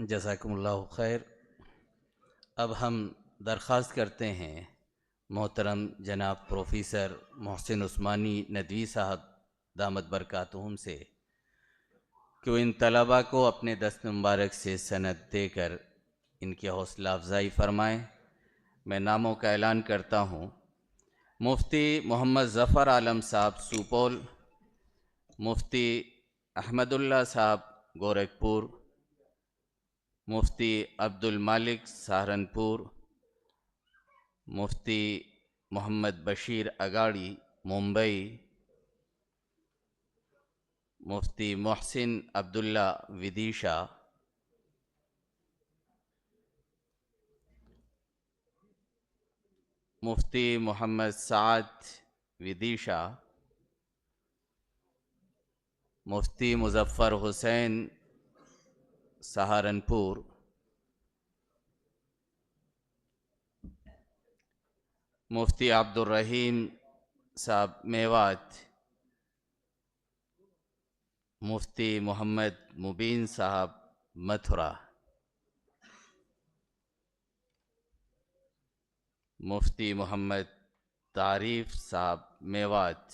جزاکم اللہ خیر۔ اب ہم درخواست کرتے ہیں محترم جناب پروفیسر محسن عثمانی ندوی صاحب دامت برکاتہم سے کہ وہ ان طلباء کو اپنے دست مبارک سے سند دے کر ان کی حوصلہ افزائی فرمائیں۔ میں ناموں کا اعلان کرتا ہوں: مفتی محمد ظفر عالم صاحب سوپول، مفتی احمد اللہ صاحب گورکھپور، مفتی عبد المالک سہارنپور، مفتی محمد بشیر اگاڑی ممبئی، مفتی محسن عبداللہ ودیشہ، مفتی محمد سعد ودیشہ، مفتی مظفر حسین سہارنپور، مفتی عبد الرحیم صاحب میوات، مفتی محمد مبین صاحب متھرا، مفتی محمد تعریف صاحب میوات،